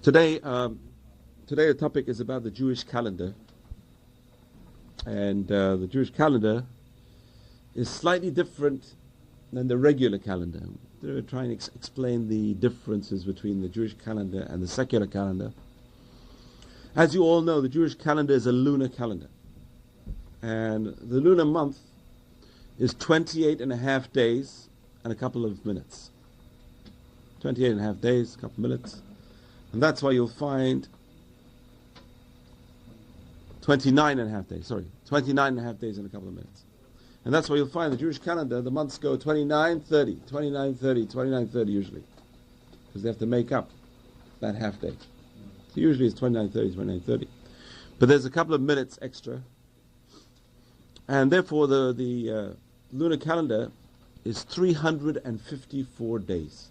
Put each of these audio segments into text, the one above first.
Today, today the topic is about the Jewish calendar, and the Jewish calendar is slightly different than the regular calendar. We're trying to explain the differences between the Jewish calendar and the secular calendar. As you all know, the Jewish calendar is a lunar calendar, and the lunar month is 28 and a half days and a couple of minutes. 28 and a half days, a couple of minutes. And that's why you'll find 29 and a half days and a couple of minutes. And that's why you'll find the Jewish calendar, the months go 29, 30, 29, 30, 29, 30 usually. Because they have to make up that half day. So usually it's 29, 30, 29, 30. But there's a couple of minutes extra. And therefore the lunar calendar is 354 days.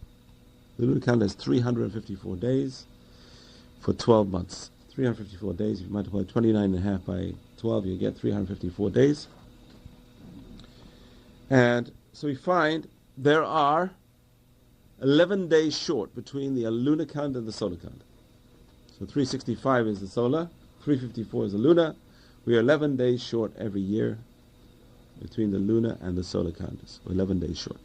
The lunar calendar is 354 days for 12 months. 354 days, if you multiply 29 and a half by 12, you get 354 days. And so we find there are 11 days short between the lunar calendar and the solar calendar. So 365 is the solar, 354 is the lunar. We are 11 days short every year between the lunar and the solar calendars. We're 11 days short.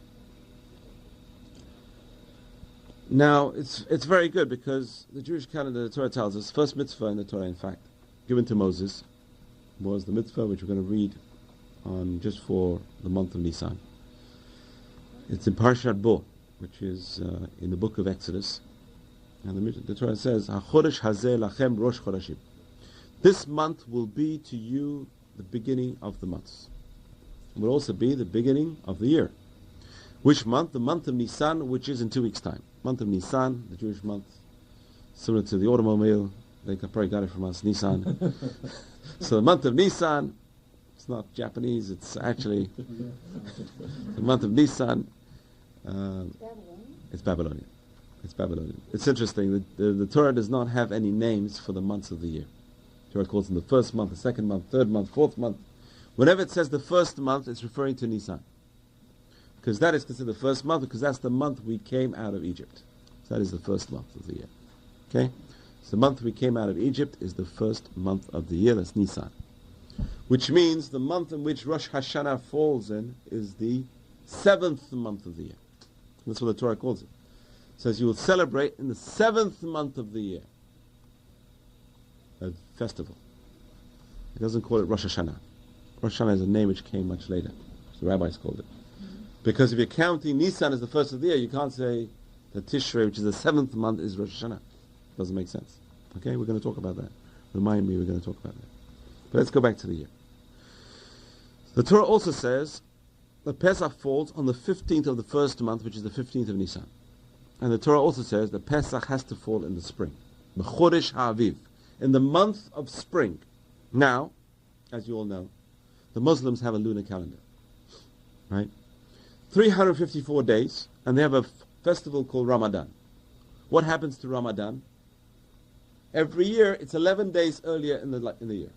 Now, it's very good because the Jewish calendar, the Torah tells us, first mitzvah in the Torah, in fact, given to Moses, was the mitzvah which we're going to read on just for the month of Nisan. It's in Parshat Bo, which is in the book of Exodus. And the Torah says, HaChodesh hazeh lachem rosh chodashim. This month will be to you the beginning of the months. It will also be the beginning of the year. Which month? The month of Nisan, which is in 2 weeks' time. Month of Nisan, the Jewish month, similar to the automobile. They probably got it from us, Nissan. So the month of Nisan, it's not Japanese, it's actually the month of Nisan. It's Babylonian. It's Babylonian. It's interesting. The Torah does not have any names for the months of the year. The Torah calls them the first month, the second month, third month, fourth month. Whenever it says the first month, it's referring to Nisan. Because that is considered the first month, because that's the month we came out of Egypt. So that is the first month of the year. Okay? So the month we came out of Egypt is the first month of the year, that's Nisan. Which means the month in which Rosh Hashanah falls in is the 7th month of the year. That's what the Torah calls it. It says you will celebrate in the 7th month of the year a festival. It doesn't call it Rosh Hashanah. Rosh Hashanah is a name which came much later. The rabbis called it. Because if you're counting Nisan as the first of the year, you can't say that Tishrei, which is the 7th month, is Rosh Hashanah. Doesn't make sense. Okay, we're going to talk about that. Remind me, we're going to talk about that. But let's go back to the year. The Torah also says that Pesach falls on the 15th of the first month, which is the 15th of Nisan. And the Torah also says that Pesach has to fall in the spring. B'chodesh ha'aviv, in the month of spring. Now, as you all know, the Muslims have a lunar calendar. Right? 354 days, and they have a festival called Ramadan. What happens to Ramadan? Every year, it's 11 days earlier in the year.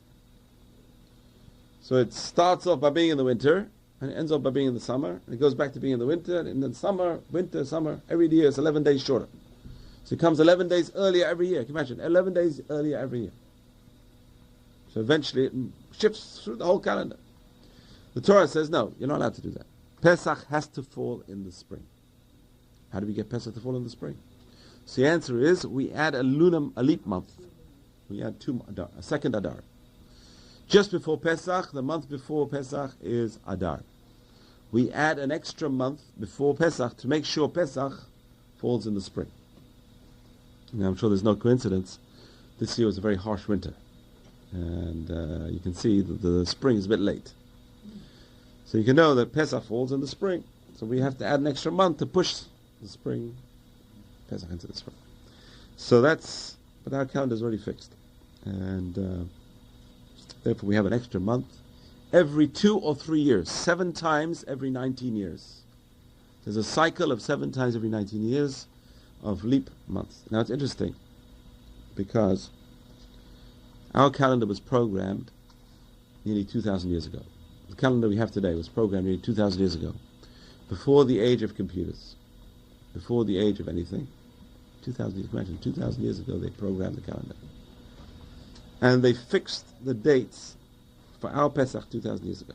So it starts off by being in the winter, and it ends up by being in the summer, and it goes back to being in the winter, and then summer, winter, summer. Every year it's 11 days shorter. So it comes 11 days earlier every year. Can you imagine? 11 days earlier every year. So eventually it shifts through the whole calendar. The Torah says, no, you're not allowed to do that. Pesach has to fall in the spring. How do we get Pesach to fall in the spring? So the answer is, we add a leap month. We add a second Adar. Just before Pesach, the month before Pesach is Adar. We add an extra month before Pesach to make sure Pesach falls in the spring. Now, I'm sure there's no coincidence. This year was a very harsh winter. And you can see that the spring is a bit late. So you can know that Pesach falls in the spring. So we have to add an extra month to push the spring, Pesach into the spring. So but our calendar is already fixed. And therefore we have an extra month every 2 or 3 years, 7 times every 19 years. There's a cycle of 7 times every 19 years of leap months. Now it's interesting because our calendar was programmed nearly 2,000 years ago. The calendar we have today was programmed nearly 2,000 years ago, before the age of computers, before the age of anything. 2,000 years, imagine, 2,000 years ago they programmed the calendar. And they fixed the dates for our Pesach 2,000 years ago.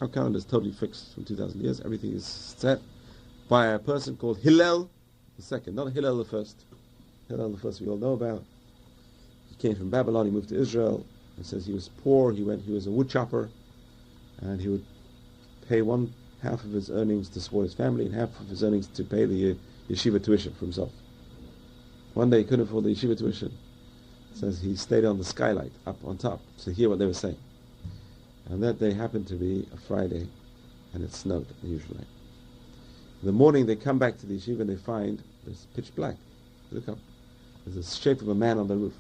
Our calendar is totally fixed from 2,000 years. Everything is set by a person called Hillel the second, not Hillel the first. Hillel the first we all know about. He came from Babylon, he moved to Israel. It says he was poor, he was a wood chopper, and he would pay one half of his earnings to support his family and half of his earnings to pay the yeshiva tuition for himself. One day he couldn't afford the yeshiva tuition. It says he stayed on the skylight up on top to hear what they were saying. And that day happened to be a Friday, and it snowed usually. In the morning they come back to the yeshiva and they find it's pitch black. Look up. There's the shape of a man on the roof.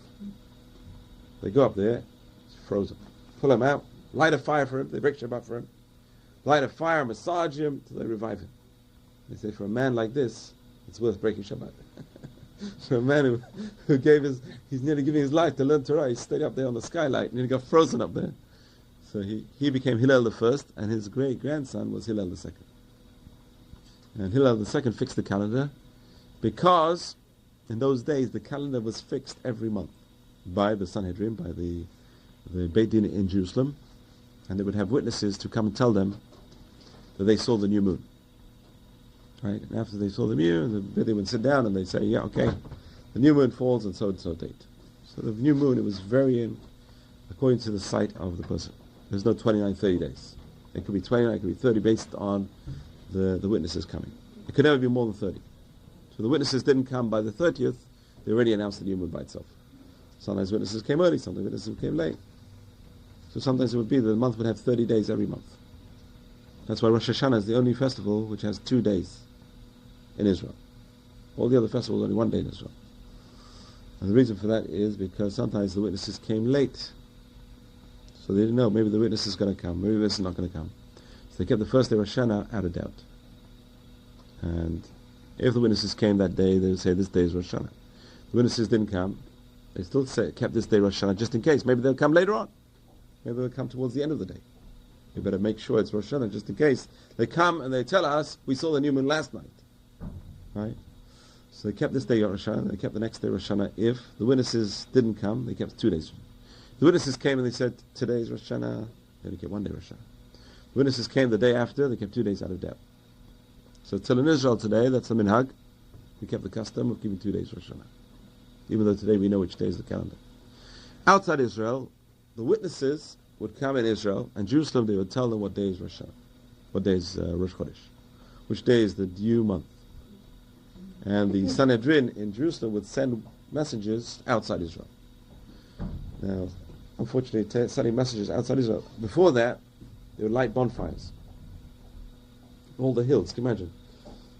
They go up there, it's frozen. Pull him out, light a fire for him, they break Shabbat for him. Light a fire, massage him, till they revive him. They say for a man like this, it's worth breaking Shabbat. For a man who he's nearly giving his life to learn Torah, he stayed up there on the skylight and he got frozen up there. So he became Hillel the first, and his great-grandson was Hillel the second. And Hillel the second fixed the calendar because in those days the calendar was fixed every month by the Sanhedrin, by the Beit Din in Jerusalem, and they would have witnesses to come and tell them that they saw the new moon. Right? And after they saw the moon, they would sit down and they'd say, yeah, okay, the new moon falls on so-and-so date. So the new moon, it was varying according to the sight of the person. There's no 29, 30 days. It could be 29, it could be 30 based on the witnesses coming. It could never be more than 30. So the witnesses didn't come by the 30th, they already announced the new moon by itself. Sometimes witnesses came early, sometimes witnesses came late. So sometimes it would be that the month would have 30 days every month. That's why Rosh Hashanah is the only festival which has 2 days in Israel. All the other festivals only 1 day in Israel. And the reason for that is because sometimes the witnesses came late. So they didn't know, maybe the witness is going to come, maybe this is not going to come. So they kept the first day of Rosh Hashanah out of doubt. And if the witnesses came that day, they would say this day is Rosh Hashanah. The witnesses didn't come, they still kept this day Rosh Hashanah just in case. Maybe they'll come later on. Maybe they'll come towards the end of the day. We better make sure it's Rosh Hashanah just in case. They come and they tell us, we saw the new moon last night. Right? So they kept this day Rosh Hashanah, they kept the next day Rosh Hashanah. If the witnesses didn't come, they kept 2 days. The witnesses came and they said, today is Rosh Hashanah, they only kept 1 day Rosh Hashanah. The witnesses came the day after, they kept 2 days out of doubt. So till in Israel today, that's the minhag, we kept the custom of giving 2 days Rosh Hashanah. Even though today we know which day is the calendar. Outside Israel, the witnesses would come in Israel, and Jerusalem, they would tell them what day is Rosh Hashanah, what day is Rosh Chodesh, which day is the due month. And the Sanhedrin in Jerusalem would send messengers outside Israel. Now, unfortunately, sending messages outside Israel. Before that, they would light bonfires. All the hills, can you imagine?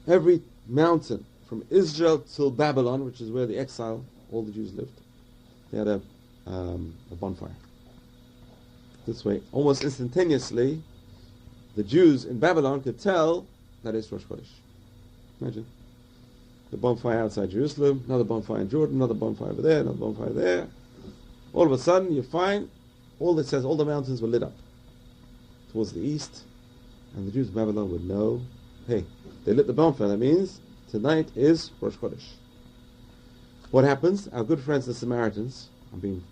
Every mountain, from Israel till Babylon, which is where the exile, all the Jews lived, they had a bonfire. This way, almost instantaneously, the Jews in Babylon could tell that it's Rosh Chodesh. Imagine. The bonfire outside Jerusalem, another bonfire in Jordan, another bonfire over there, another bonfire there. All of a sudden, you find all that says all the mountains were lit up towards the east, and the Jews of Babylon would know, hey, they lit the bonfire. That means tonight is Rosh Chodesh. What happens? Our good friends, the Samaritans, I'm being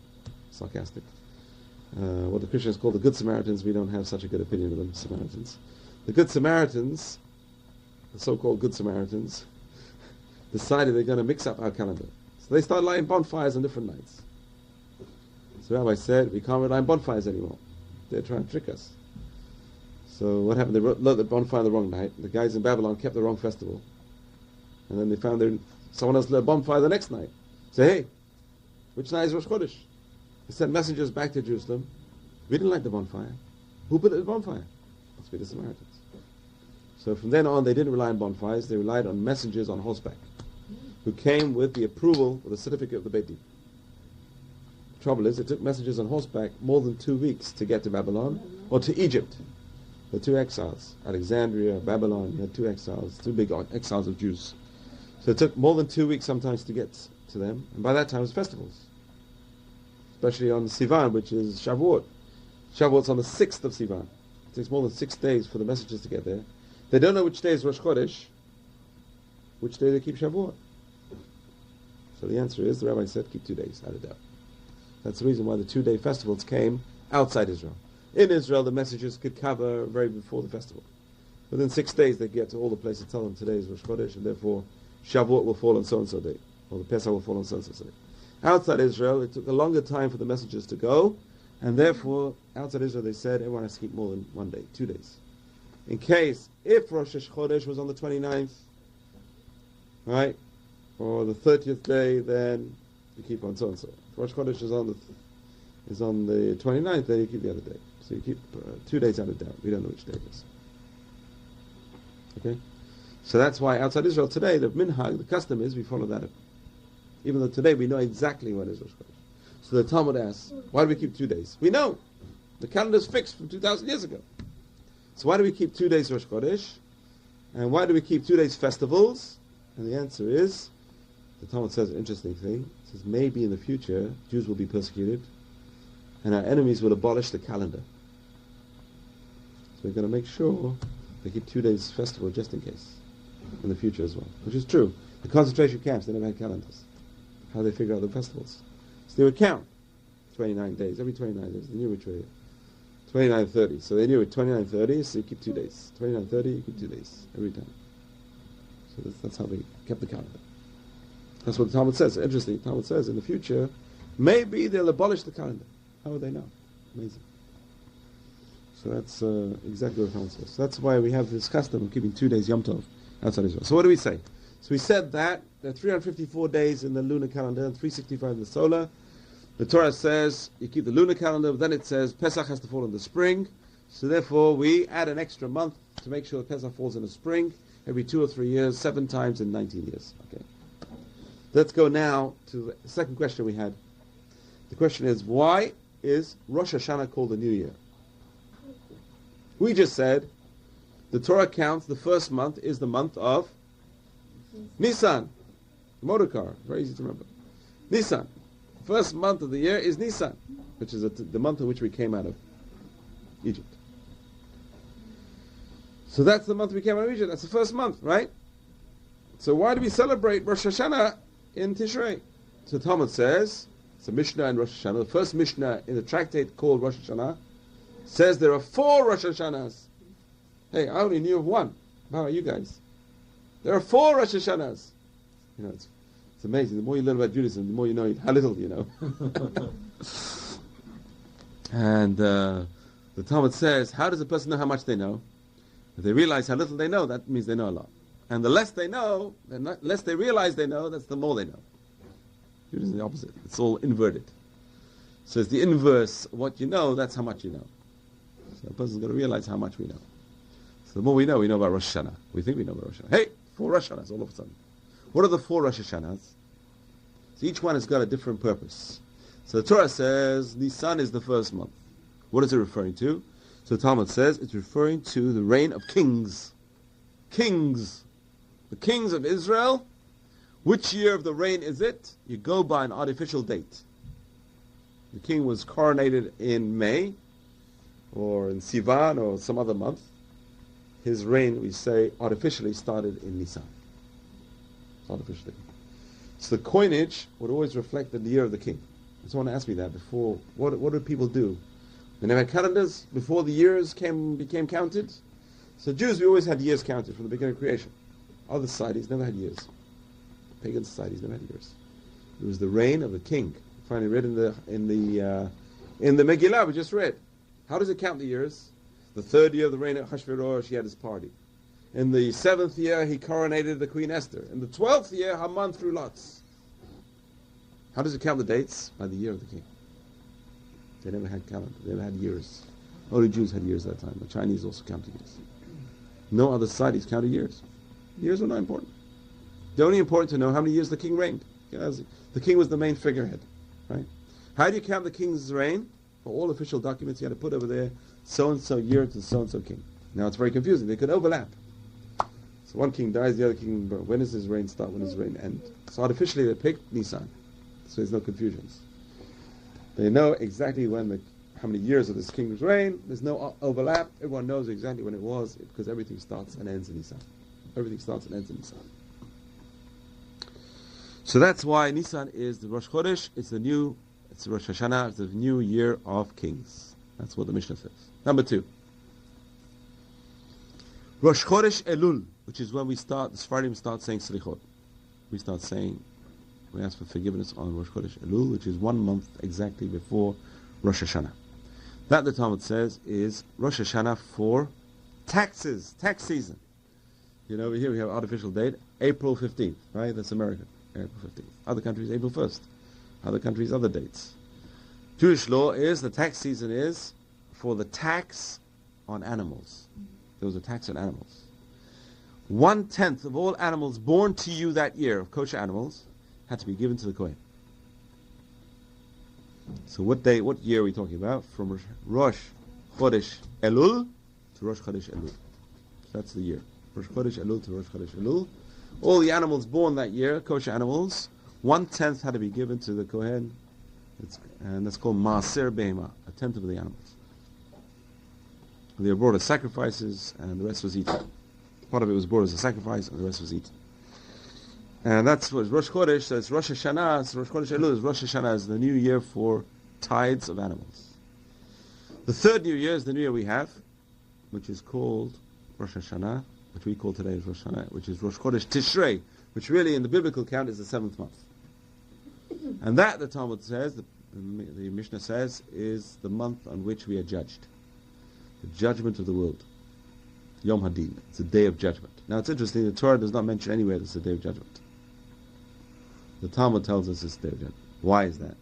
sarcastic, what the Christians call the Good Samaritans, we don't have such a good opinion of them, Samaritans. The Good Samaritans, the so-called Good Samaritans, decided they're going to mix up our calendar. So they started lighting bonfires on different nights. So Rabbi said, we can't light bonfires anymore. They're trying to trick us. So what happened? They lit the bonfire on the wrong night. The guys in Babylon kept the wrong festival. And then they found someone else lit a bonfire the next night. Say, hey, which night is Rosh Chodesh? They sent messengers back to Jerusalem. We didn't light the bonfire. Who put the bonfire? Must be the Samaritans. So from then on, they didn't rely on bonfires. They relied on messengers on horseback who came with the approval or the certificate of the Beit Din. The trouble is, it took messengers on horseback more than 2 weeks to get to Babylon or to Egypt. The 2 exiles, Alexandria, Babylon, you had 2 exiles, 2 big exiles of Jews. So it took more than 2 weeks sometimes to get to them, and by that time it was festivals. Especially on Sivan, which is Shavuot. Shavuot's on the 6th of Sivan. It takes more than 6 days for the messengers to get there. They don't know which day is Rosh Chodesh, which day they keep Shavuot. So the answer is, the rabbi said, keep 2 days, out of doubt. That's the reason why the 2-day festivals came outside Israel. In Israel, the messages could cover very before the festival. Within 6 days, they get to all the places, tell them today is Rosh Chodesh, and therefore Shavuot will fall on so-and-so day, or the Pesach will fall on so-and-so day. Outside Israel, it took a longer time for the messages to go, and therefore, outside Israel, they said everyone has to keep more than 1 day, 2 days. In case, if Rosh Chodesh was on the 29th, right, or the 30th day, then you keep on so-and-so. If Rosh Chodesh is on the 29th, then you keep the other day. So you keep 2 days out of doubt. We don't know which day it is. Okay? So that's why outside Israel today, the minhag, the custom is we follow that. Even though today we know exactly when is Rosh Chodesh. So the Talmud asks, why do we keep 2 days? We know. The calendar is fixed from 2,000 years ago. So why do we keep 2 days Rosh Chodesh? And why do we keep 2 days festivals? And the answer is, the Talmud says an interesting thing. It says maybe in the future, Jews will be persecuted and our enemies will abolish the calendar. So we're going to make sure they keep 2 days festival just in case, in the future as well. Which is true. The concentration camps, they never had calendars. How they figure out the festivals? So they would count 29 days, every 29 days. They knew which way. 29:30. So they knew it 29:30, so you keep 2 days. 29:30, you keep 2 days every time. So that's how they kept the calendar. That's what the Talmud says. Interesting. The Talmud says in the future, maybe they'll abolish the calendar. How would they know? Amazing. So that's exactly what the Talmud says. So that's why we have this custom of keeping 2 days Yom Tov outside Israel. So what do we say? So we said that there are 354 days in the lunar calendar and 365 in the solar. The Torah says you keep the lunar calendar, but then it says Pesach has to fall in the spring. So therefore we add an extra month to make sure that Pesach falls in the spring every 2 or 3 years, 7 times in 19 years. Okay. Let's go now to the second question we had. The question is, why is Rosh Hashanah called the New Year? We just said the Torah counts the first month is the month of Nisan. Motor car, very easy to remember. Nisan. First month of the year is Nisan, which is the month in which we came out of Egypt. So that's the month we came out of Egypt. That's the first month, right? So why do we celebrate Rosh Hashanah in Tishrei? So Talmud says, it's a Mishnah in Rosh Hashanah. The first Mishnah in the tractate called Rosh Hashanah says there are 4 Rosh Hashanahs. Hey, I only knew of one. How are you guys? There are 4 Rosh Hashanahs. You know, it's amazing. The more you learn about Judaism, the more you know how little you know. And the Talmud says, how does a person know how much they know? If they realize how little they know, that means they know a lot. And the less they know, the less they realize they know, that's the more they know. Judaism is the opposite. It's all inverted. So it's the inverse. What you know, that's how much you know. So a person's got to realize how much we know. So the more we know about Rosh Hashanah. We think we know about Rosh Hashanah. Hey, 4 Rosh Hashanahs all of a sudden. What are the 4 Rosh Hashanahs? So each one has got a different purpose. So the Torah says Nisan is the first month. What is it referring to? So the Talmud says it's referring to the reign of kings. Kings. The kings of Israel. Which year of the reign is it? You go by an artificial date. The king was coronated in May, or in Sivan, or some other month. His reign, we say, artificially started in Nisan. Artificially. So the coinage would always reflect the year of the king. Someone asked me that before. What did people do? They never had calendars before the years became counted. So Jews, we always had years counted from the beginning of creation. Other societies never had years. Pagan societies never had years. It was the reign of the king. Finally read in the Megillah we just read. How does it count the years? The 3rd year of the reign of Hashverosh, he had his party. In the 7th year, he coronated the Queen Esther. In the 12th year, Haman threw lots. How does it count the dates? By the year of the king. They never had calendar. They never had years. Only Jews had years at that time. The Chinese also counted years. No other societies counted years. Years were not important. They're only important to know how many years the king reigned. Because the king was the main figurehead. Right? How do you count the king's reign? For all official documents, you had to put over there so-and-so year to so-and-so king. Now it's very confusing. They could overlap. So one king dies, the other king, when does his reign start, when does his reign end? So artificially they picked Nisan. So there's no confusions. They know exactly how many years of this king's reign. There's no overlap. Everyone knows exactly when it was, because everything starts and ends in Nisan. Everything starts and ends in Nisan. So that's why Nisan is the Rosh Chodesh. It's Rosh Hashanah. It's the new year of kings. That's what the Mishnah says. Number 2. Rosh Chodesh Elul, which is when the Sephardim start saying Selichot. We ask for forgiveness on Rosh Chodesh Elul, which is 1 month exactly before Rosh Hashanah. That, the Talmud says, is Rosh Hashanah for taxes, tax season. Over here we have artificial date, April 15th, right? That's America, April 15th. Other countries, April 1st. Other countries, other dates. Jewish law is, the tax season is for the tax on animals. There was a tax on animals. 1/10 of all animals born to you that year, of kosher animals, had to be given to the Kohen. So what year are we talking about? From Rosh Chodesh Elul to Rosh Chodesh Elul. So that's the year. Rosh Chodesh Elul to Rosh Chodesh Elul. All the animals born that year, kosher animals, 1/10 had to be given to the Kohen, and that's called Maaser Behema, 1/10 of the animals. They were brought as sacrifices, and the rest was eaten. Part of it was brought as a sacrifice, and the rest was eaten. And that's what Rosh Chodesh, so it's Rosh Hashanah, so Rosh Chodesh Elul, Rosh Hashanah is the new year for tithes of animals. The third new year is the new year we have, which is called Rosh Hashanah, which we call today as Rosh Hashanah, which is Rosh Chodesh Tishrei, which really in the biblical count is the 7th month. And that, the Talmud says, the Mishnah says, is the month on which we are judged. The judgment of the world. Yom Hadin. It's a day of judgment. Now it's interesting, the Torah does not mention anywhere that it's a day of judgment. The Talmud tells us it's a day of judgment. Why is that?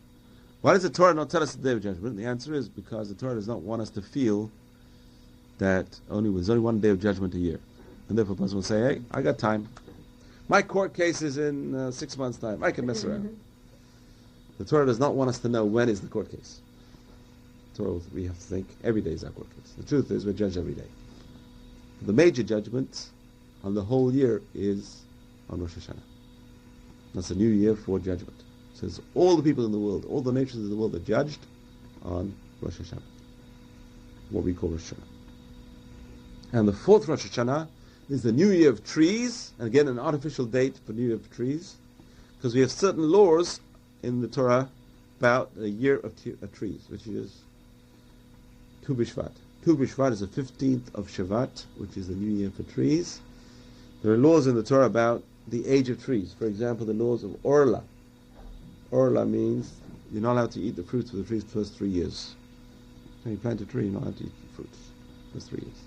Why does the Torah not tell us it's a day of judgment? The answer is because the Torah does not want us to feel that there's only one day of judgment a year. And therefore a person will say, hey, I got time. My court case is in 6 months' time. I can mess around. The Torah does not want us to know when is the court case. The Torah, we have to think every day is our court case. The truth is we're judged every day. The major judgment on the whole year is on Rosh Hashanah. That's a new year for judgment. It says all the people in the world, all the nations of the world are judged on Rosh Hashanah. What we call Rosh Hashanah. And the 4th Rosh Hashanah is the new year of trees, and again an artificial date for new year of trees, because we have certain laws in the Torah about the year of trees, which is Tu B'Shvat. Tu B'Shvat is the 15th of Shavat, which is the new year for trees. There are laws in the Torah about the age of trees. For example, the laws of Orla. Orla means you're not allowed to eat the fruits of the trees for the first 3 years. When you plant a tree, you're not allowed to eat the fruits for 3 years.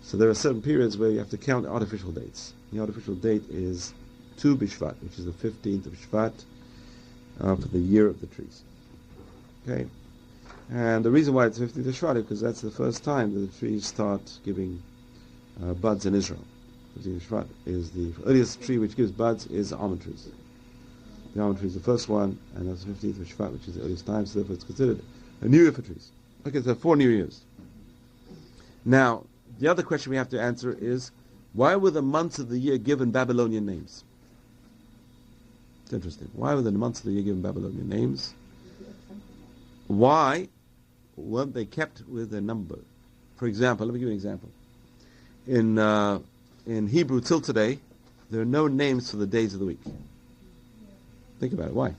So there are certain periods where you have to count artificial dates. The artificial date is Tu B'Shvat, which is the 15th of Shvat for the year of the trees. Okay? And the reason why it's 15th of Shvat is because that's the first time that the trees start giving buds in Israel. 15th of Shvat is the earliest tree which gives buds is almond trees. The almond tree is the first one, and that's the 15th of Shvat, which is the earliest time, so therefore it's considered a new year for trees. Okay, so 4 new years. Now, the other question we have to answer is, why were the months of the year given Babylonian names? It's interesting. Why were the months of the year given Babylonian names? Why weren't they kept with a number? For example, let me give you an example. In Hebrew till today, there are no names for the days of the week. Think about it. Why?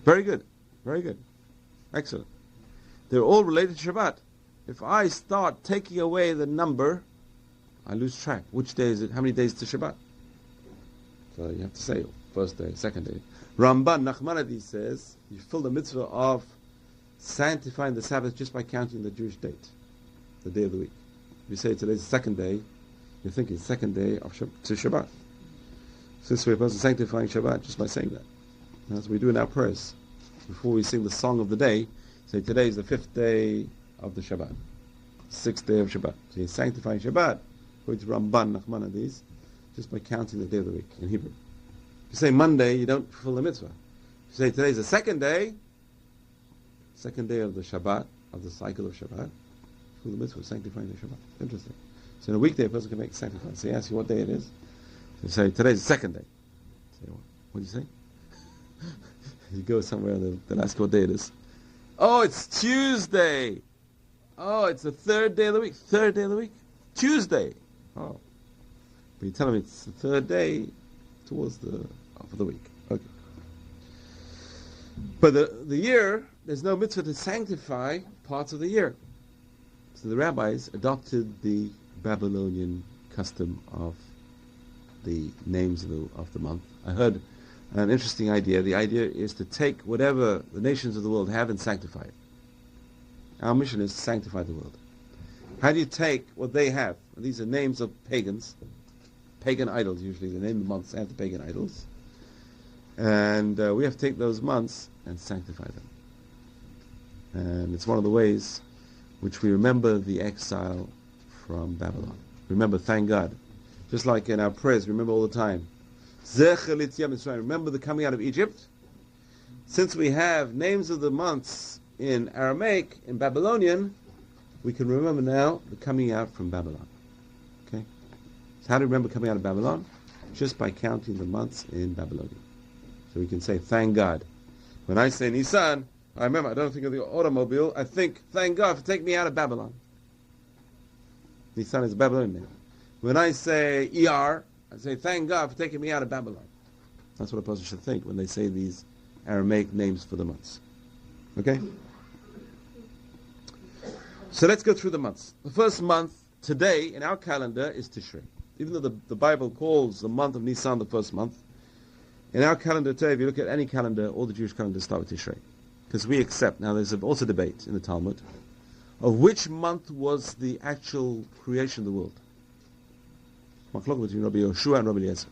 Very good. Very good. Excellent. They're all related to Shabbat. If I start taking away the number, I lose track. Which day is it? How many days to Shabbat? So you have to say first day, second day. Ramban Nachmanides says you fill the mitzvah of sanctifying the Sabbath just by counting the Jewish date, the day of the week. If you say today's the second day, you're thinking second day of to Shabbat. So this way a person sanctifying Shabbat just by saying that. That's what we do in our prayers. Before we sing the song of the day, say today is the 5th day of the Shabbat, 6th day of Shabbat. So you're sanctifying Shabbat, according to Ramban Nachmanides, just by counting the day of the week in Hebrew. If you say Monday, you don't fulfill the mitzvah. If you say today's the second day of the Shabbat, of the cycle of Shabbat, fulfill the mitzvah, sanctifying the Shabbat. Interesting. So in a weekday, a person can make sacrifice. So you ask you what day it is. So you say today's the second day. Say, what do you say? You go somewhere and they'll ask you what day it is. Oh, it's Tuesday. Oh, it's the 3rd day of the week. 3rd day of the week? Tuesday. Oh. But you tell them it's the 3rd day, towards the for the week. Okay. But the year, there's no mitzvah to sanctify parts of the year. So the rabbis adopted the Babylonian custom of the names of the month. I heard an interesting idea. The idea is to take whatever the nations of the world have and sanctify it. Our mission is to sanctify the world. How do you take what they have? These are names of pagans, pagan idols usually. They name the months after pagan idols. And we have to take those months and sanctify them. And it's one of the ways which we remember the exile from Babylon. Remember, thank God. Just like in our prayers, remember all the time. Zecher L'Yetziat Mitzrayim. Remember the coming out of Egypt. Since we have names of the months in Aramaic, in Babylonian, we can remember now the coming out from Babylon. Okay? So how do we remember coming out of Babylon? Just by counting the months in Babylonian. So we can say, thank God. When I say Nisan, I remember, I don't think of the automobile, I think, thank God for taking me out of Babylon. Nisan is a Babylonian name. When I say ER, I say, thank God for taking me out of Babylon. That's what a person should think when they say these Aramaic names for the months. Okay? So let's go through the months. The first month today in our calendar is Tishrei. Even though the Bible calls the month of Nisan the first month, in our calendar today, if you look at any calendar, all the Jewish calendars start with Tishrei. Because we accept, now there's also debate in the Talmud, of which month was the actual creation of the world. Machlok between Rabbi Yehoshua and Rabbi Eliezer.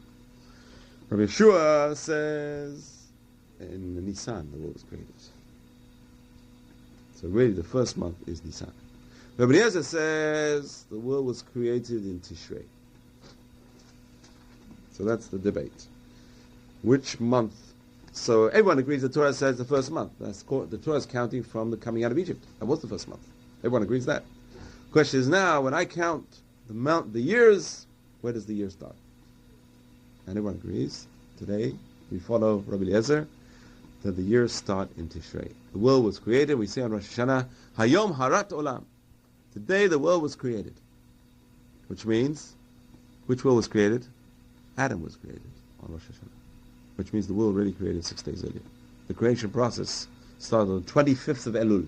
Rabbi Yehoshua says, in Nisan the world was created. So really the first month is Nisan. Rabbi Eliezer says the world was created in Tishrei. So that's the debate. Which month? So everyone agrees the Torah says the first month. The Torah is counting from the coming out of Egypt. That was the first month. Everyone agrees that. The question is now, when I count the years, where does the year start? And everyone agrees. Today, we follow Rabbi Eliezer, that the years start in Tishrei. The world was created, we say on Rosh Hashanah, Hayom Harat Olam. Today the world was created. Which means, which world was created? Adam was created on Rosh Hashanah. Which means the world really created 6 days earlier. The creation process started on the 25th of Elul,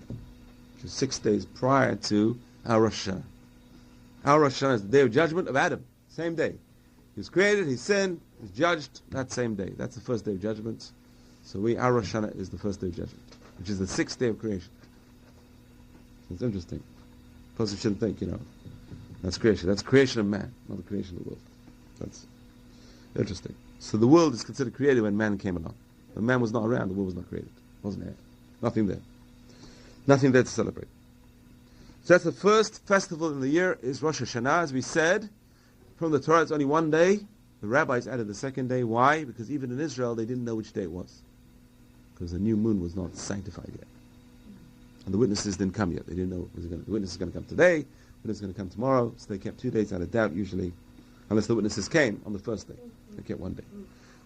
which is 6 days prior to our Rosh Hashanah. Our Rosh Hashanah is the day of judgment of Adam. Same day. He was created, he sinned, he was judged that same day. That's the first day of judgment. So our Rosh Hashanah is the first day of judgment, which is the 6th day of creation. So it's interesting. A person shouldn't think, that's creation. That's creation of man, not the creation of the world. That's interesting. So the world is considered created when man came along. When man was not around, the world was not created. It wasn't there. Nothing there. Nothing there to celebrate. So that's the first festival in the year is Rosh Hashanah. As we said, from the Torah it's only one day. The rabbis added the second day. Why? Because even in Israel they didn't know which day it was. Because the new moon was not sanctified yet. And the witnesses didn't come yet. They didn't know the witness is going to come today, the witness is going to come tomorrow. So they kept 2 days out of doubt usually, unless the witnesses came on the first day. They kept 1 day.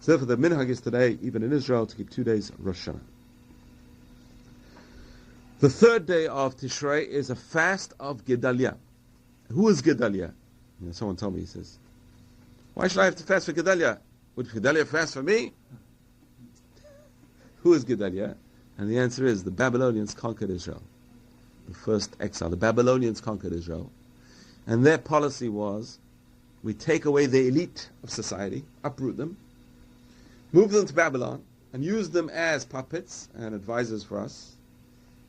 So therefore the minhag is today, even in Israel, to keep 2 days Rosh Hashanah. The third day of Tishrei is a fast of Gedaliah. Who is Gedaliah? Someone told me, he says, why should I have to fast for Gedaliah? Would Gedaliah fast for me? Who is Gedaliah? And the answer is the Babylonians conquered Israel. The first exile. The Babylonians conquered Israel. And their policy was, we take away the elite of society, uproot them, move them to Babylon, and use them as puppets and advisors for us,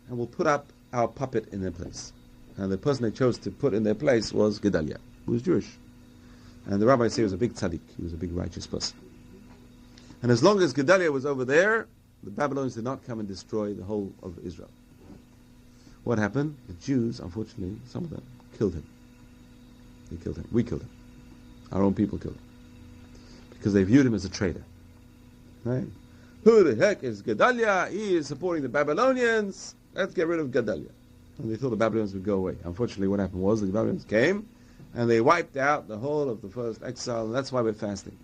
and we'll put up our puppet in their place. And the person they chose to put in their place was Gedaliah, who was Jewish. And the rabbis say he was a big tzaddik, he was a big righteous person. And as long as Gedaliah was over there, the Babylonians did not come and destroy the whole of Israel. What happened? The Jews, unfortunately, some of them, killed him. They killed him. We killed him. Our own people killed him. Because they viewed him as a traitor. Right? Who the heck is Gedaliah? He is supporting the Babylonians. Let's get rid of Gedaliah. And they thought the Babylonians would go away. Unfortunately, what happened was the Babylonians came and they wiped out the whole of the first exile, and that's why we're fasting.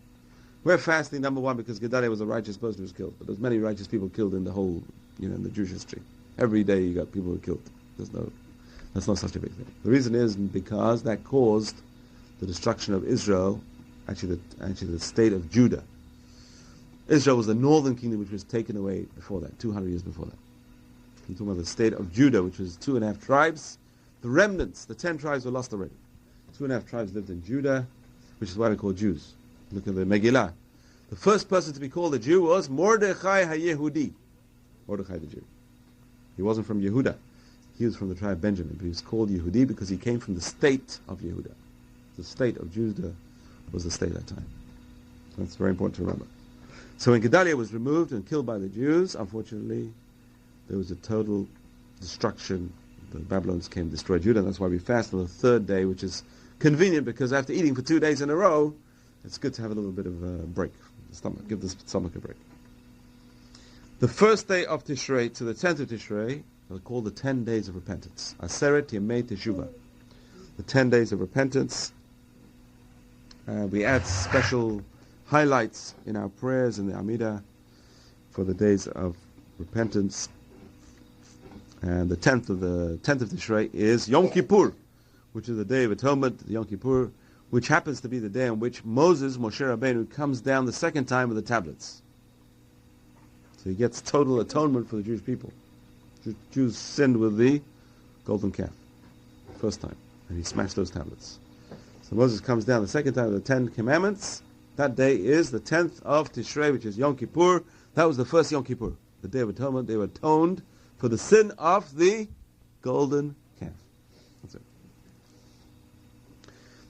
We're fasting, number one, because Gedaliah was a righteous person who was killed. But there's many righteous people killed in the whole, in the Jewish history. Every day you got people who are killed. That's not such a big thing. The reason is because that caused the destruction of Israel, actually the state of Judah. Israel was the northern kingdom which was taken away before that, 200 years before that. I'm talking about the state of Judah, which was 2.5 tribes. The remnants, the 10 tribes were lost already. 2.5 tribes lived in Judah, which is why they're called Jews. Look at the Megillah. The first person to be called a Jew was Mordechai HaYehudi. Mordechai the Jew. He wasn't from Yehuda. He was from the tribe of Benjamin, but he was called Yehudi because he came from the state of Yehuda. The state of Judah was the state at that time. So that's very important to remember. So when Gedaliah was removed and killed by the Jews, unfortunately, there was a total destruction. The Babylonians came and destroyed Judah, and that's why we fast on the third day, which is convenient because after eating for 2 days in a row, it's good to have a little bit of a break. The stomach, give the stomach a break. The first day of Tishrei to the 10th of Tishrei are called the 10 days of repentance. Aseret Yemei Teshuvah. The 10 days of repentance. We add special highlights in our prayers in the Amidah for the days of repentance. And the 10th of Tishrei is Yom Kippur, which is the Day of Atonement, Yom Kippur, which happens to be the day on which Moses, Moshe Rabbeinu, comes down the second time with the tablets. So he gets total atonement for the Jewish people. Jews sinned with the golden calf, first time, and he smashed those tablets. So Moses comes down the second time with the 10 commandments. That day is the 10th of Tishrei, which is Yom Kippur. That was the first Yom Kippur, the Day of Atonement. They were atoned for the sin of the golden calf. That's it.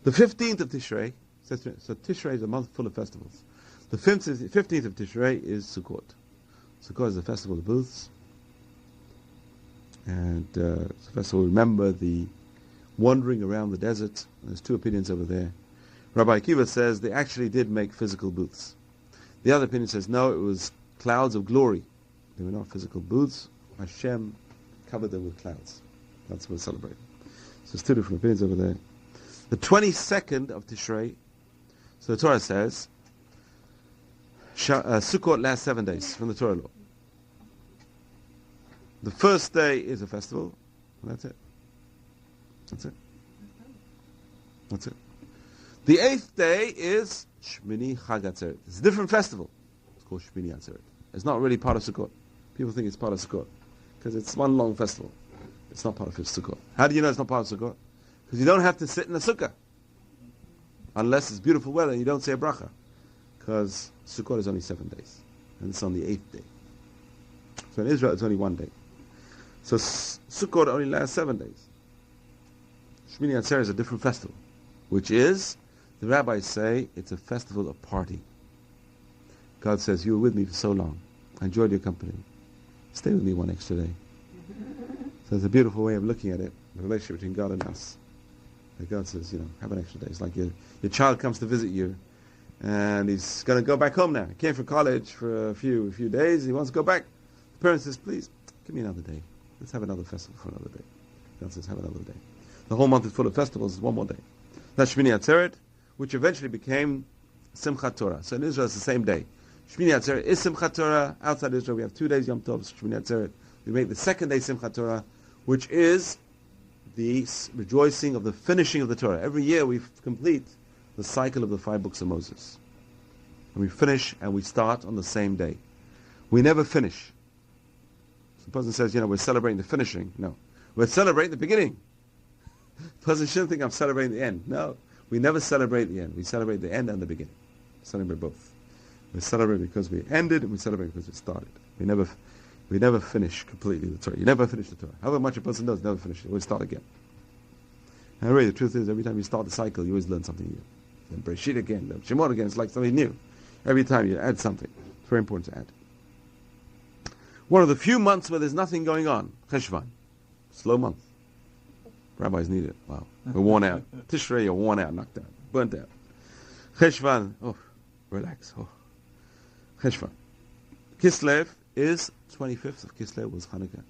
The 15th of Tishrei, so Tishrei is a month full of festivals. The 15th of Tishrei is Sukkot. Sukkot is the festival of booths. And it's a festival, remember the wandering around the desert. There's 2 opinions over there. Rabbi Akiva says they actually did make physical booths. The other opinion says no, it was clouds of glory. They were not physical booths. Hashem covered them with clouds. That's what we're celebrating. So there's 2 different opinions over there. The 22nd of Tishrei, so the Torah says, Sukkot lasts 7 days from the Torah law. The first day is a festival, and that's it. That's it. That's it. The 8th day is Shmini Chag Atzeret. It's a different festival. It's called Shmini Atzeret. It's not really part of Sukkot. People think it's part of Sukkot because it's one long festival. It's not part of Sukkot. How do you know it's not part of Sukkot? Because you don't have to sit in a sukkah unless it's beautiful weather and you don't say a bracha, because Sukkot is only 7 days and it's on the 8th day. So in Israel it's only 1 day. So Sukkot only lasts 7 days. Shmini Atzeret is a different festival, which is, the rabbis say, it's a festival of party. God says, you were with me for so long. I enjoyed your company. Stay with me 1 extra day. So it's a beautiful way of looking at it, the relationship between God and us. That God says, have an extra day. It's like your child comes to visit you, and he's going to go back home now. He came from college for a few days. He wants to go back. The parent says, please, give me another day. Let's have another festival for another day. God says, have another day. The whole month is full of festivals. It's 1 more day. That's Shmini Atzeret, which eventually became Simchat Torah. So in Israel, it's the same day. Shmini Atzeret is Simchat Torah. Outside Israel, we have 2 days Yom Tov, Shmini Atzeret. We make the second day Simchat Torah, which is the rejoicing of the finishing of the Torah. Every year we complete the cycle of the 5 books of Moses. And we finish and we start on the same day. We never finish. So the person says, we're celebrating the finishing. No. We're celebrating the beginning. The person shouldn't think I'm celebrating the end. No. We never celebrate the end. We celebrate the end and the beginning. We celebrate both. We celebrate because we ended and we celebrate because we started. We never finish completely the Torah. You never finish the Torah. However much a person does, never finish it. You always start again. And really, the truth is, every time you start the cycle, you always learn something new. Then Bereshit again, then Shemot again, it's like something new. Every time you add something. It's very important to add. One of the few months where there's nothing going on, Cheshvan. Slow month. Rabbis need it. Wow. We're worn out. Tishrei, you're worn out, knocked out, burnt out. Cheshvan, relax. Cheshvan. Kislev is 25th of Kislev was Hanukkah.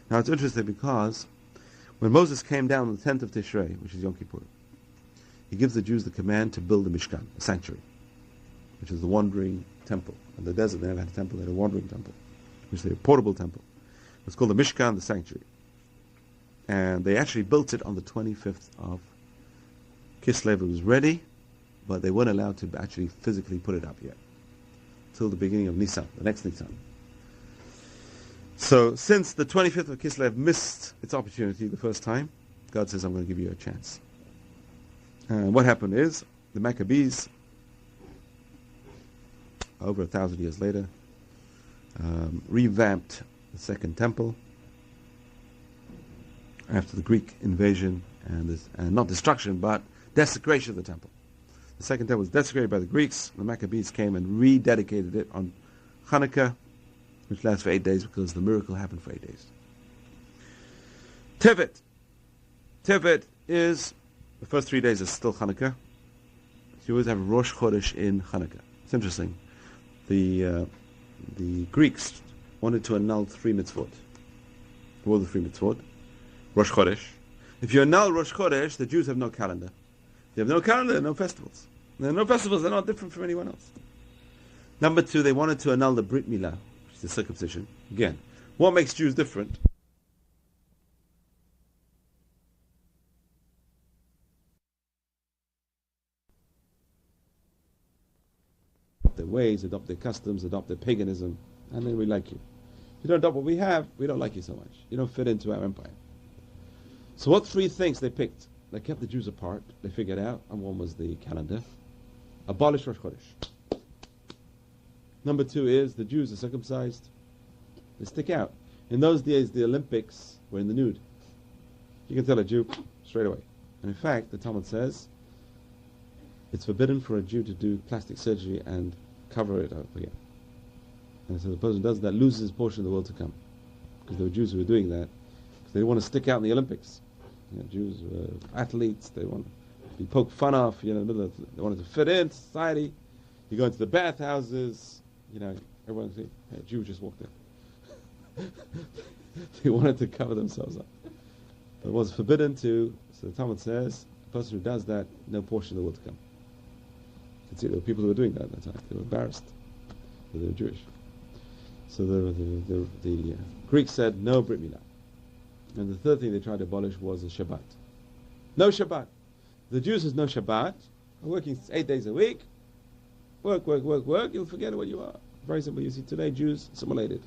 Now it's interesting because when Moses came down on the 10th of Tishrei, which is Yom Kippur, he gives the Jews the command to build the Mishkan, the sanctuary, which is the wandering temple. In the desert they never had a temple, they had a wandering temple, which is a portable temple. It's called the Mishkan, the sanctuary. And they actually built it on the 25th of Kislev. It was ready, but they weren't allowed to actually physically put it up yet. till the beginning of Nisan, the next Nisan. So since the 25th of Kislev missed its opportunity the first time, God says, I'm going to give you a chance. And what happened is, the Maccabees, over 1,000 years later, revamped the Second Temple after the Greek invasion and not destruction, but desecration of the temple. The Second Temple was desecrated by the Greeks. The Maccabees came and rededicated it on Hanukkah, which lasts for 8 days because the miracle happened for 8 days. Tevet. Tevet is, the first 3 days is still Hanukkah. You always have Rosh Chodesh in Hanukkah. It's interesting. The Greeks wanted to annul 3 mitzvot. What were the 3 mitzvot? Rosh Chodesh. If you annul Rosh Chodesh, the Jews have no calendar. If they have no calendar, there are no festivals. There are no festivals, they're not different from anyone else. Number 2, they wanted to annul the Brit Milah, which is the circumcision. Again, what makes Jews different? Their ways, adopt their customs, adopt their paganism, and then we like you. If you don't adopt what we have, we don't like you so much. You don't fit into our empire. So what 3 things they picked? They kept the Jews apart. They figured out, and one was the calendar. Abolish Rosh Chodesh. Number 2 is the Jews are circumcised. They stick out. In those days, the Olympics were in the nude. You can tell a Jew straight away. And in fact, the Talmud says it's forbidden for a Jew to do plastic surgery and cover it up again. And so the person who does that loses his portion of the world to come. Because there were Jews who were doing that because they want to stick out in the Olympics. Jews were athletes, they want to be poked fun of, they wanted to fit in society. You go into the bathhouses, everyone say, hey, a Jew just walked in. They wanted to cover themselves up. But it was forbidden to, so the Talmud says, the person who does that, no portion of the world to come. You can see there were people who were doing that at that time. They were embarrassed that they were Jewish. So the Greeks said, no Brit Milah. And the third thing they tried to abolish was the Shabbat. No Shabbat. The Jews says no Shabbat, are working 8 days a week, work, you'll forget what you are. Very simple. You see today Jews assimilated.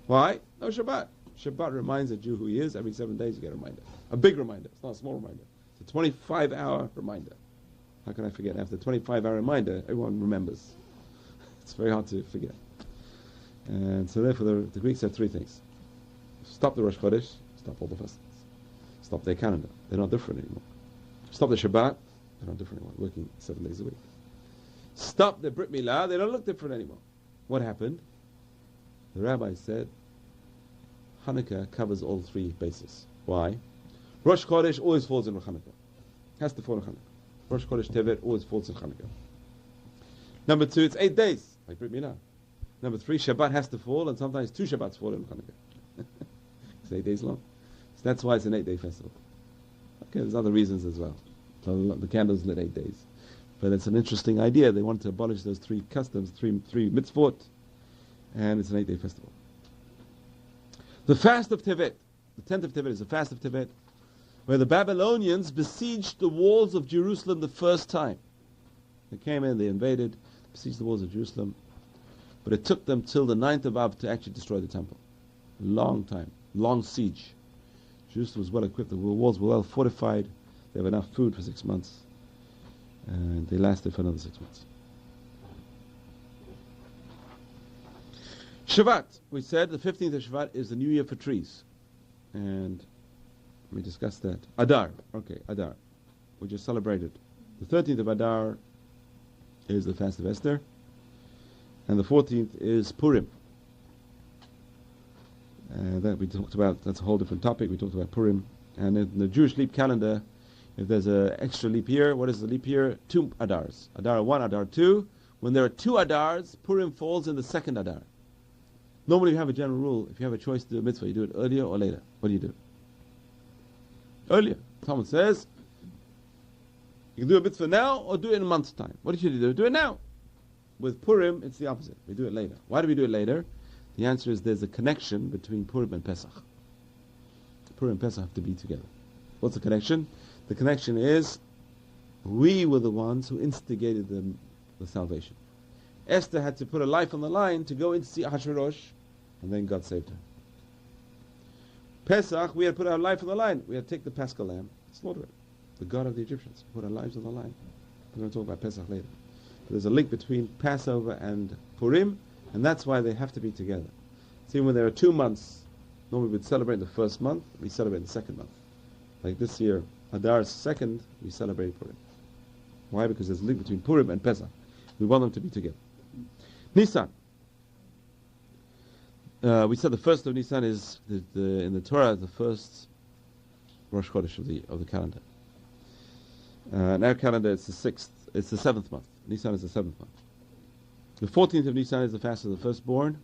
Why? No Shabbat. Shabbat reminds a Jew who he is. Every 7 days you get a reminder. A big reminder. It's not a small reminder. It's a 25-hour reminder. How can I forget? After a 25-hour reminder, everyone remembers. It's very hard to forget. And so therefore the Greeks said 3 things. Stop the Rosh Chodesh. Stop all the festivals. Stop their calendar. They're not different anymore. Stop the Shabbat. They're not different anymore. Working 7 days a week. Stop the Brit Milah. They don't look different anymore. What happened? The rabbi said, Hanukkah covers all 3 bases. Why? Rosh Chodesh always falls in Hanukkah. Has to fall in Hanukkah. Rosh Chodesh Tevet always falls in Hanukkah. Number 2, it's 8 days, like Brit Milah. Number 3, Shabbat has to fall, and sometimes 2 Shabbats fall in Hanukkah. It's 8 days long. So that's why it's an 8-day festival. Okay, there's other reasons as well. So the candles lit 8 days. But it's an interesting idea. They wanted to abolish those 3 customs, three mitzvot, and it's an 8-day festival. The fast of Tevet, the 10th of Tevet is the fast of Tevet, where the Babylonians besieged the walls of Jerusalem the first time. They came in, they invaded, besieged the walls of Jerusalem, but it took them till the 9th of Av to actually destroy the temple. Long time, long siege. Jerusalem was well equipped, the walls were well fortified, they have enough food for 6 months, and they lasted for another 6 months. Shavat, we said the 15th of Shavat is the new year for trees. And we discussed that. Adar, okay, Adar. We just celebrated. The 13th of Adar is the fast of Esther. And the 14th is Purim. That we talked about, that's a whole different topic. We talked about Purim. And in the Jewish leap calendar, if there's an extra leap year, what is the leap year? 2 Adars. Adar 1, Adar 2. When there are 2 Adars, Purim falls in the 2nd Adar. Normally you have a general rule, if you have a choice to do a mitzvah, you do it earlier or later. What do you do? Earlier. Talmud says, you can do a mitzvah now or do it in a month's time. What should you do? Do it now. With Purim, it's the opposite. We do it later. Why do we do it later? The answer is there's a connection between Purim and Pesach. Purim and Pesach have to be together. What's the connection? The connection is we were the ones who instigated the salvation. Esther had to put her life on the line to go in to see Ahasuerus, and then God saved her. Pesach, we had to put our life on the line. We had to take the Paschal lamb, slaughter it. The God of the Egyptians put our lives on the line. We're going to talk about Pesach later. But there's a link between Passover and Purim, and that's why they have to be together. See, when there are 2 months, normally we'd celebrate the first month, we celebrate the second month. Like this year, Adar's second, we celebrate Purim. Why? Because there's a link between Purim and Pesach. We want them to be together. Nisan. We said the first of Nisan is in the Torah the first Rosh Chodesh of the calendar. In our calendar, it's the 6th. It's the 7th month. Nisan is the 7th month. The 14th of Nisan is the fast of the firstborn,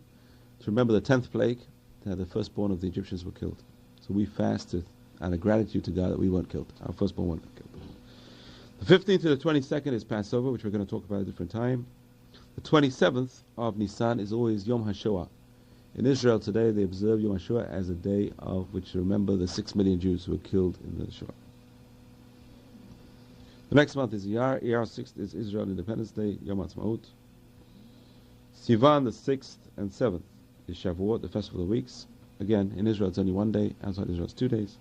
to remember the 10th plague, that the firstborn of the Egyptians were killed. So we fast out of gratitude to God that we weren't killed. Our firstborn weren't killed. The 15th to the 22nd is Passover, which we're going to talk about at a different time. The 27th of Nisan is always Yom HaShoah. In Israel today, they observe Yom HaShoah as a day of which to remember the 6 million Jews who were killed in the Shoah. The next month is Iyar. Iyar 6th is Israel Independence Day, Yom HaTzmaut. Sivan, the 6th and 7th, is Shavuot, the Festival of the Weeks. Again, in Israel it's only 1 day, outside Israel it's 2 days.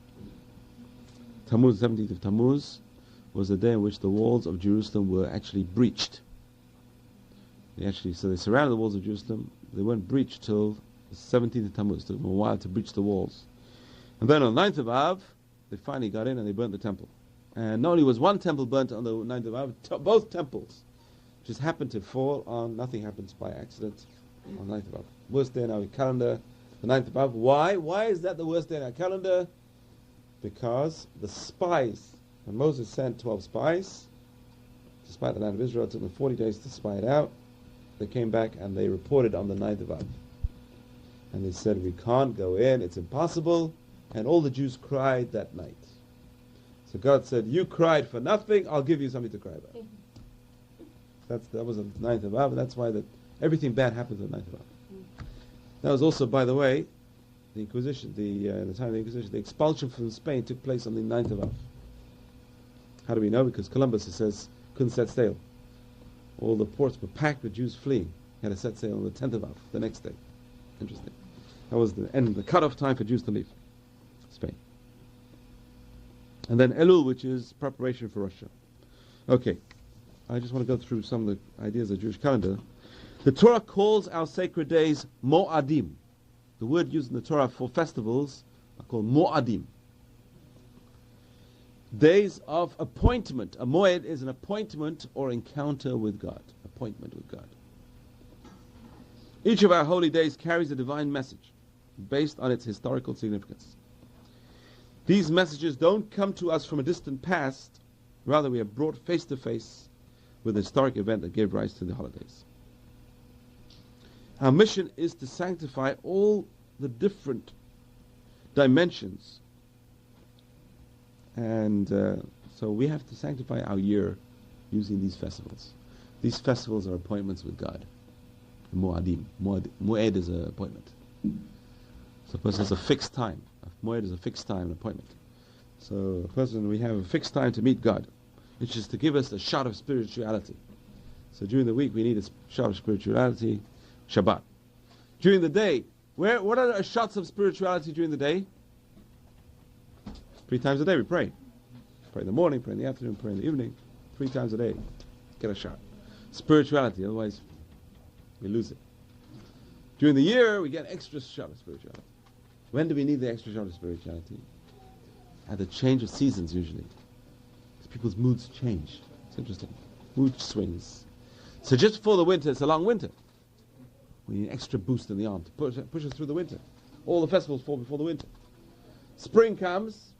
Tammuz, 17th of Tammuz, was the day in which the walls of Jerusalem were actually breached. So they surrounded the walls of Jerusalem. They weren't breached till the 17th of Tammuz. It took them a while to breach the walls. And then on the 9th of Av, they finally got in and they burnt the temple. And not only was one temple burnt on the 9th of Av, both temples just happened to fall on, nothing happens by accident, on the 9th of Av. Worst day in our calendar, the 9th of Av. Why? Why is that the worst day in our calendar? Because the spies, when Moses sent 12 spies to spy the land of Israel, it took them 40 days to spy it out. They came back and they reported on the 9th of Av. And they said, we can't go in, it's impossible. And all the Jews cried that night. So God said, you cried for nothing, I'll give you something to cry about. That was the 9th of Av, and that's why everything bad happens on the 9th of Av. That was also, by the way, the Inquisition, the time of the Inquisition, the expulsion from Spain took place on the 9th of Av. How do we know? Because Columbus, it says, couldn't set sail. All the ports were packed with Jews fleeing. He had to set sail on the 10th of Av, the next day. Interesting. That was the end, the cut-off time for Jews to leave Spain. And then Elul, which is preparation for Rosh Hashanah. Okay, I just want to go through some of the ideas of the Jewish calendar. The Torah calls our sacred days Mo'adim. The word used in the Torah for festivals are called Mo'adim. Days of appointment. A Moed is an appointment or encounter with God. Appointment with God. Each of our holy days carries a divine message based on its historical significance. These messages don't come to us from a distant past, rather we are brought face to face with the historic event that gave rise to the holidays. Our mission is to sanctify all the different dimensions, and so we have to sanctify our year using these festivals. These festivals are appointments with God. Mo'adim. Mo'ed is an appointment. So a person has a fixed time. Moed is a fixed time, an appointment. So a person, we have a fixed time to meet God, which is to give us a shot of spirituality. So during the week we need a shot of spirituality, Shabbat. During the day, what are the shots of spirituality during the day? 3 times a day we pray. Pray in the morning, pray in the afternoon, pray in the evening. 3 times a day. Get a shot. Spirituality, otherwise we lose it. During the year we get an extra shot of spirituality. When do we need the extra shot of spirituality? At the change of seasons, usually. Because people's moods change. It's interesting. Mood swings. So just before the winter, it's a long winter. We need an extra boost in the arm to push us through the winter. All the festivals fall before the winter. Spring comes,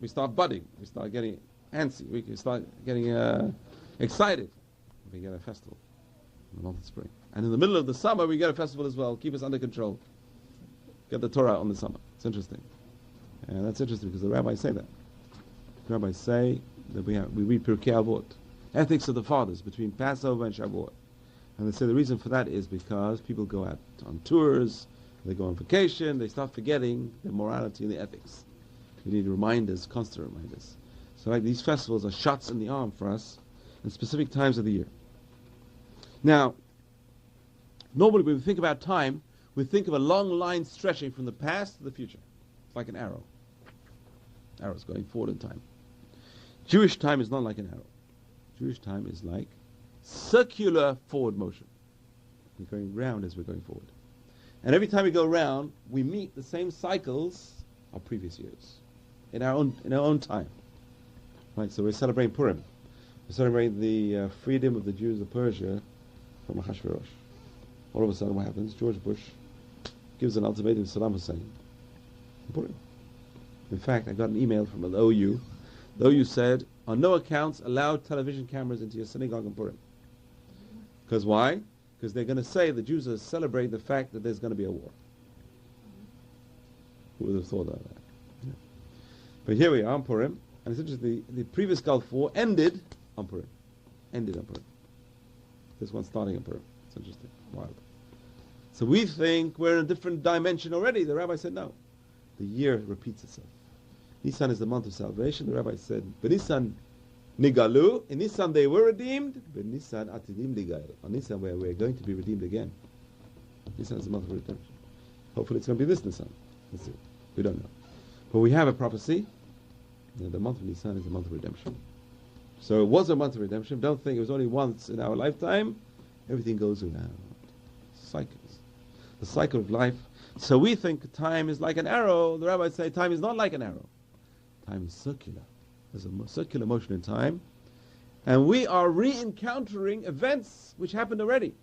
we start budding. We start getting antsy. We start getting excited. We get a festival in the month of spring. And in the middle of the summer, we get a festival as well. Keep us under control. Get the Torah on the summer. It's interesting. And that's interesting because the rabbis say that. The rabbis say that we read Pirkei Avot, ethics of the fathers between Passover and Shavuot. And they say the reason for that is because people go out on tours, they go on vacation, they start forgetting the morality and the ethics. We need reminders, constant reminders. So like these festivals are shots in the arm for us in specific times of the year. Now, Normally when we think about time, we think of a long line stretching from the past to the future. It's like an arrow. Arrows going forward in time. Jewish time is not like an arrow. Jewish time is like circular forward motion. We're going round as we're going forward. And every time we go round, we meet the same cycles of previous years in our own time. Right, so we're celebrating Purim. We're celebrating the freedom of the Jews of Persia from Ahasuerus. All of a sudden what happens? George Bush gives an ultimatum to Saddam Hussein. Purim. In fact, I got an email from the OU. The OU said, on no accounts allow television cameras into your synagogue in Purim. Because why? Because they're going to say the Jews are celebrating the fact that there's going to be a war. Who would have thought of that? Yeah. But here we are on Purim, and it's interesting, the previous Gulf War ended on Purim. Ended on Purim. This one's starting on Purim. It's interesting. Wild. So we think we're in a different dimension already. The rabbi said no. The year repeats itself. Nisan is the month of salvation. The rabbi said, "B'Nisan nigalu." In Nisan they were redeemed. B'Nisan atidim ligail. On Nisan we're going to be redeemed again. Nisan is the month of redemption. Hopefully it's going to be this Nisan. Let's see. We don't know. But we have a prophecy. The month of Nisan is the month of redemption. So it was a month of redemption. Don't think it was only once in our lifetime. Everything goes around. Cycles. The cycle of life. So we think time is like an arrow. The rabbis say time is not like an arrow. Time is circular. There's a circular motion in time. And we are re-encountering events which happened already.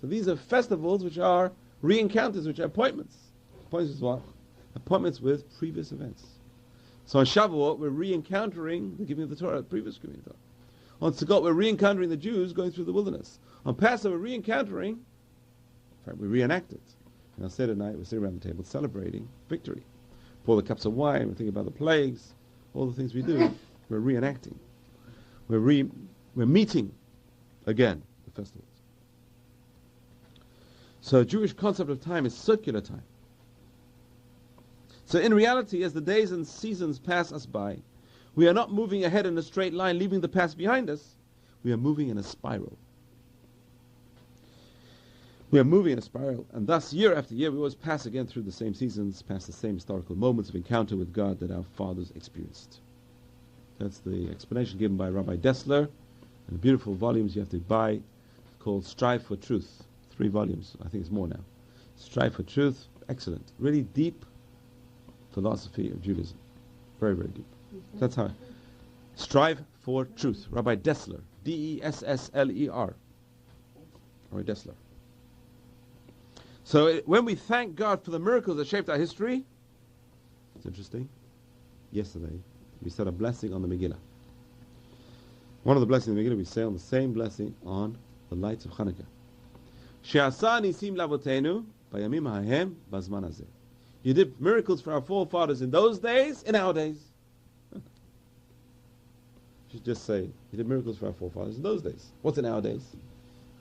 So these are festivals which are re-encounters, which are appointments. Appointments with what? Appointments with previous events. So on Shavuot, we're re-encountering the giving of the Torah, the previous giving of the Torah. On Sukkot, we're re-encountering the Jews going through the wilderness. On Passover, we're re-encountering, in fact, we reenact it. And on Seder night, we're sitting around the table celebrating victory. Pour the cups of wine, we're thinking about the plagues, all the things we do, we're reenacting. We're meeting again the festivals. So a Jewish concept of time is circular time. So in reality, as the days and seasons pass us by, we are not moving ahead in a straight line, leaving the past behind us. We are moving in a spiral. We are moving in a spiral, and thus year after year we always pass again through the same seasons, past the same historical moments of encounter with God that our fathers experienced. That's the explanation given by Rabbi Dessler in beautiful volumes you have to buy called Strive for Truth. 3 volumes, I think it's more now. Strive for Truth, excellent. Really deep philosophy of Judaism. Very, very deep. That's how. Strive for Truth. Rabbi Dessler. D-E-S-S-L-E-R. Rabbi Dessler. So when we thank God for the miracles that shaped our history, it's interesting. Yesterday, we said a blessing on the Megillah. One of the blessings of the Megillah, we say on the same blessing on the lights of Hanukkah. She'asa nisim lavotenu bayamim hahem bazman hazeh. You did miracles for our forefathers in those days, in our days. You should just say, you did miracles for our forefathers in those days. What's in our days?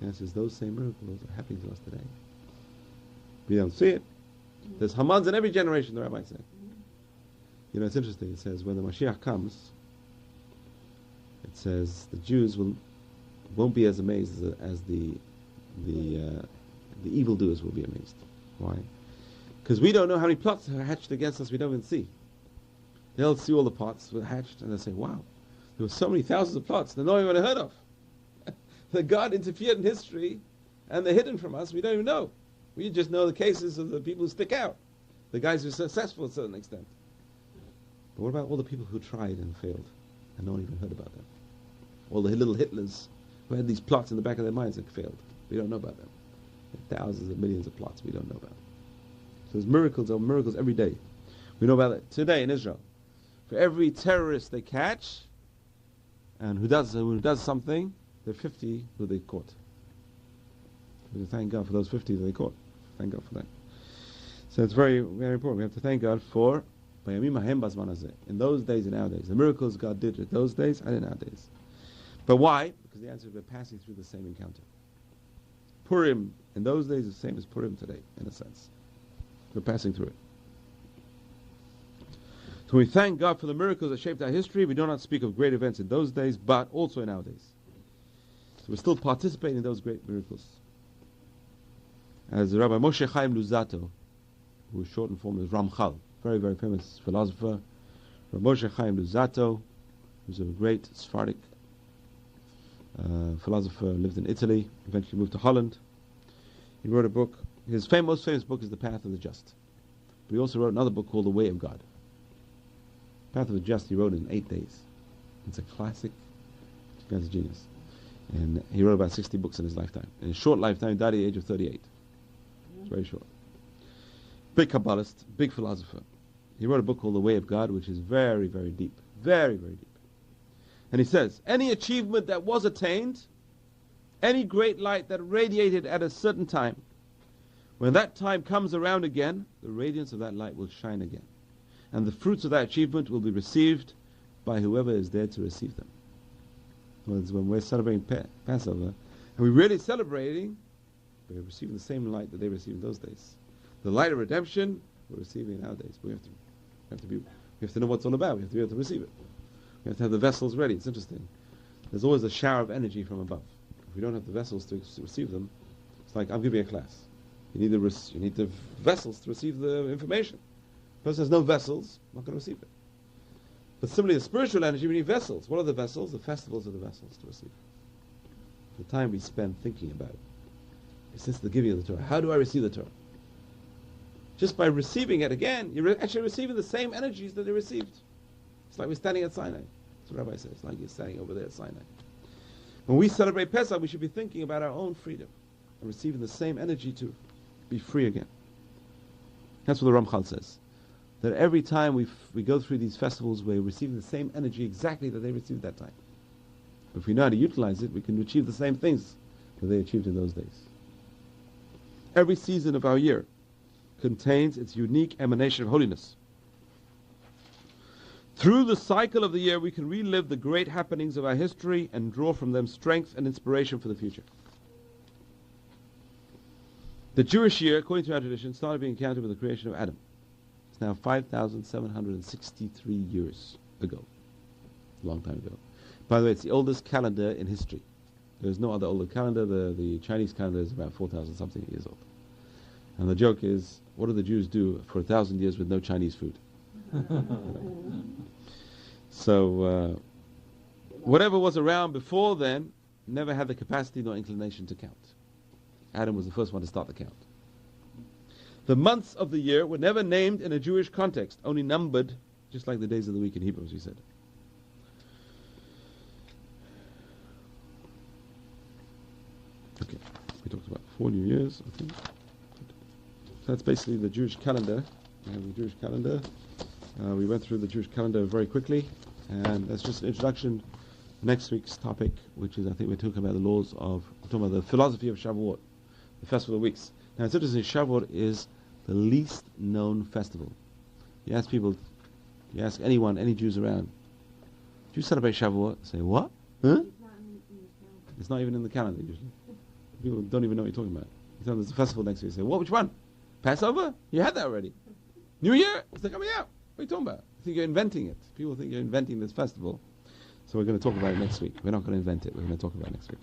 And it says, those same miracles are happening to us today. We don't see it. There's Hamans in every generation, the rabbi said. You know, it's interesting. It says, when the Mashiach comes, it says, the Jews won't be as amazed as the evildoers will be amazed. Why? Because we don't know how many plots are hatched against us we don't even see. They'll see all the plots were hatched and they'll say, wow, there were so many thousands of plots that no one ever heard of. That God interfered in history and they're hidden from us, we don't even know. We just know the cases of the people who stick out. The guys who are successful to a certain extent. But what about all the people who tried and failed and no one even heard about them? All the little Hitlers who had these plots in the back of their minds and failed. We don't know about them. Thousands of millions of plots we don't know about. So there's miracles over miracles every day. We know about it today in Israel. For every terrorist they catch, and who does something, there are 50 who they caught. We thank God for those 50 that they caught. Thank God for that. So it's very, very important. We have to thank God for in those days and nowadays. The miracles God did in those days and in our days. But why? Because the answer is we're passing through the same encounter. Purim in those days is the same as Purim today, in a sense. We're passing through it. So we thank God for the miracles that shaped our history. We do not speak of great events in those days, but also in our days. So we're still participating in those great miracles. as Rabbi Moshe Chaim Luzzatto, who is shortened form as Ramchal, very, very famous philosopher. Rabbi Moshe Chaim Luzzatto, who's a great Sephardic philosopher, lived in Italy, eventually moved to Holland. He wrote a book. His most famous book is The Path of the Just. But he also wrote another book called The Way of God. Path of the Just he wrote in 8 days. It's a classic. This guy's a genius. And he wrote about 60 books in his lifetime. In his short lifetime, he died at the age of 38. It's very short. Big Kabbalist, big philosopher. He wrote a book called The Way of God, which is very, very deep. Very, very deep. And he says, any achievement that was attained, any great light that radiated at a certain time, when that time comes around again, the radiance of that light will shine again. And the fruits of that achievement will be received by whoever is there to receive them. When we're celebrating Passover, and we're really celebrating, we're receiving the same light that they received in those days. The light of redemption, we're receiving nowadays. We have to know what it's all about. We have to be able to receive it. We have to have the vessels ready. It's interesting. There's always a shower of energy from above. If we don't have the vessels to receive them, it's like I'm giving a class. You need the vessels to receive the information. The person has no vessels, not going to receive it. But similarly, the spiritual energy, we need vessels. What are the vessels? The festivals are the vessels to receive it. The time we spend thinking about it. It's just the giving of the Torah. How do I receive the Torah? Just by receiving it again, you're actually receiving the same energies that they received. It's like we're standing at Sinai. That's what Rabbi says. It's like you're standing over there at Sinai. When we celebrate Pesach, we should be thinking about our own freedom and receiving the same energy to be free again. That's what the Ramchal says. That every time we go through these festivals, we're receiving the same energy exactly that they received that time. If we know how to utilize it, we can achieve the same things that they achieved in those days. Every season of our year contains its unique emanation of holiness. Through the cycle of the year, we can relive the great happenings of our history and draw from them strength and inspiration for the future. The Jewish year, according to our tradition, started being counted with the creation of Adam. It's now 5,763 years ago. A long time ago. By the way, it's the oldest calendar in history. There's no other older calendar. The Chinese calendar is about 4,000 something years old. And the joke is, what do the Jews do for 1,000 years with no Chinese food? So, whatever was around before then never had the capacity nor inclination to count. Adam was the first one to start the count. The months of the year were never named in a Jewish context, only numbered, just like the days of the week in Hebrew, as we said. Okay, we talked about 4 new years, I think. So that's basically the Jewish calendar. We have the Jewish calendar. We went through the Jewish calendar very quickly, and that's just an introduction. Next week's topic, which is, I think we're talking about the philosophy of Shavuot, the festival of weeks. Now it's interesting, Shavuot is the least known festival. You ask people, you ask anyone, any Jews around, do you celebrate Shavuot? They say, what? Huh? It's not even in the calendar usually. People don't even know what you're talking about. You tell them there's a festival next week, you say, what, which one? Passover? You had that already. New Year? It's like coming out. What are you talking about? You think you're inventing it. People think you're inventing this festival. So we're going to talk about it next week. We're not going to invent it. We're going to talk about it next week.